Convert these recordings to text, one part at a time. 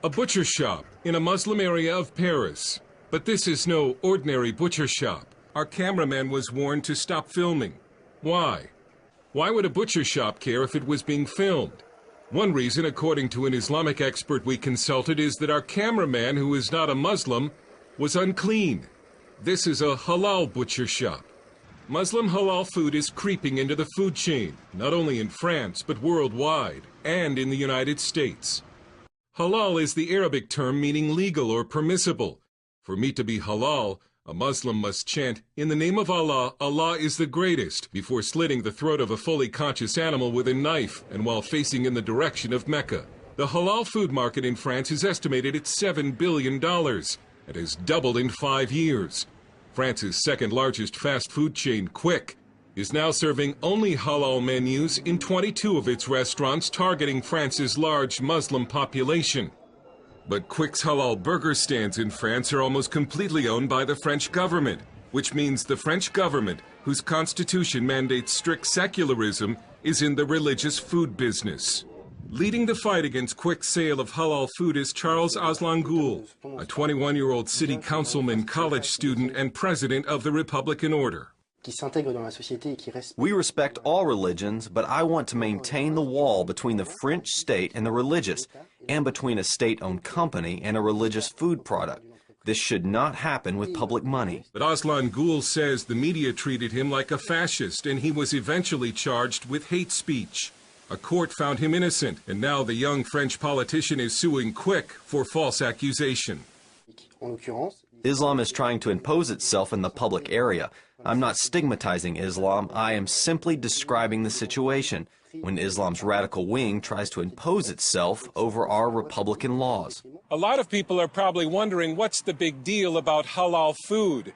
A butcher shop in a Muslim area of Paris. But this is no ordinary butcher shop. Our cameraman was warned to stop filming. Why? Why would a butcher shop care if it was being filmed? One reason, according to an Islamic expert we consulted, is that our cameraman, who is not a Muslim, was unclean. This is a halal butcher shop. Muslim halal food is creeping into the food chain, not only in France, but worldwide, and in the United States. Halal is the Arabic term meaning legal or permissible. For meat to be halal, a Muslim must chant, "In the name of Allah, Allah is the greatest," before slitting the throat of a fully conscious animal with a knife and while facing in the direction of Mecca. The halal food market in France is estimated at $7 billion and has doubled in 5 years. France's second largest fast food chain, Quick, is now serving only halal menus in 22 of its restaurants, targeting France's large Muslim population. But Quick's halal burger stands in France are almost completely owned by the French government, which means the French government, whose constitution mandates strict secularism, is in the religious food business. Leading the fight against Quick's sale of halal food is Charles Aslangoul, a 21-year-old city councilman, college student, and president of the Republican Order. We respect all religions, but I want to maintain the wall between the French state and the religious, and between a state-owned company and a religious food product. This should not happen with public money. But Aslangoul says the media treated him like a fascist, and he was eventually charged with hate speech. A court found him innocent, and now the young French politician is suing Quick for false accusation. Islam is trying to impose itself in the public area. I'm not stigmatizing Islam, I am simply describing the situation when Islam's radical wing tries to impose itself over our Republican laws. A lot of people are probably wondering what's the big deal about halal food.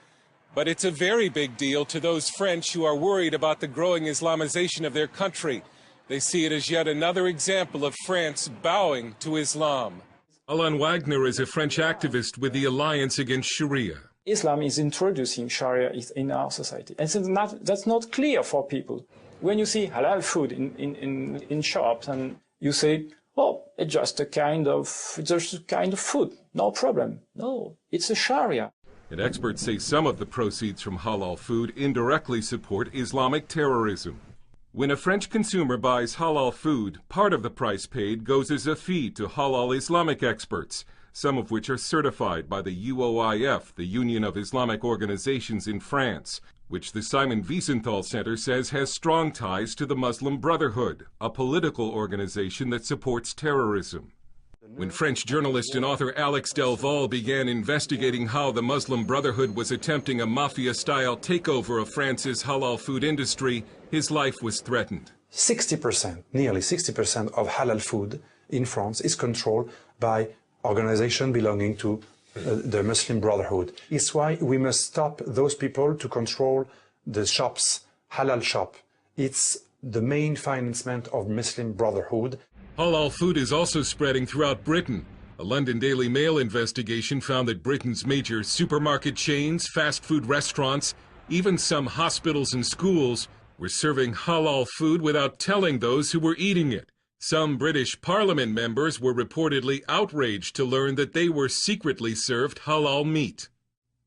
But it's a very big deal to those French who are worried about the growing Islamization of their country. They see it as yet another example of France bowing to Islam. Alain Wagner is a French activist with the Alliance Against Sharia. Islam is introducing Sharia in our society. And that's not clear for people. When you see halal food in shops and you say, oh, it's just a kind of food, no problem. No, it's a Sharia. And experts say some of the proceeds from halal food indirectly support Islamic terrorism. When a French consumer buys halal food, part of the price paid goes as a fee to halal Islamic experts, some of which are certified by the UOIF, the Union of Islamic Organizations in France, which the Simon Wiesenthal Center says has strong ties to the Muslim Brotherhood, a political organization that supports terrorism. When French journalist and author Alex Delval began investigating how the Muslim Brotherhood was attempting a mafia-style takeover of France's halal food industry, his life was threatened. 60%, nearly 60% of halal food in France is controlled by organizations belonging to the Muslim Brotherhood. It's why we must stop those people to control the shops, halal shop. It's the main financement of Muslim Brotherhood. Halal food is also spreading throughout Britain. A London Daily Mail investigation found that Britain's major supermarket chains, fast food restaurants, even some hospitals and schools were serving halal food without telling those who were eating it. Some British Parliament members were reportedly outraged to learn that they were secretly served halal meat.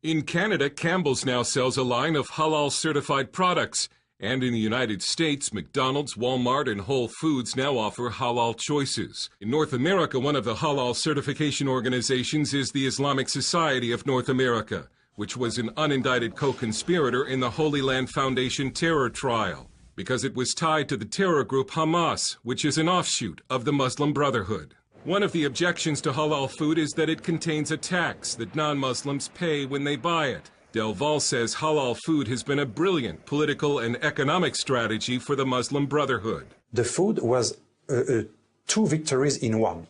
In Canada, Campbell's now sells a line of halal-certified products. And in the United States, McDonald's, Walmart, and Whole Foods now offer halal choices. In North America, one of the halal certification organizations is the Islamic Society of North America, which was an unindicted co-conspirator in the Holy Land Foundation terror trial, because it was tied to the terror group Hamas, which is an offshoot of the Muslim Brotherhood. One of the objections to halal food is that it contains a tax that non-Muslims pay when they buy it. Delval says halal food has been a brilliant political and economic strategy for the Muslim Brotherhood. The food was two victories in one.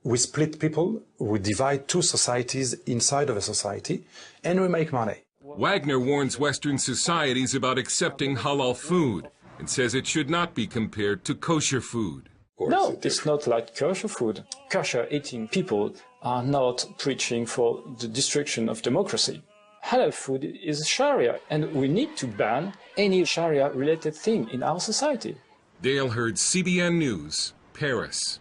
We split people, we divide two societies inside of a society, and we make money. Wagner warns Western societies about accepting halal food and says it should not be compared to kosher food. No, it's not like kosher food. Kosher-eating people are not preaching for the destruction of democracy. Halal food is Sharia, and we need to ban any Sharia-related thing in our society. Dale Hurd, CBN News, Paris.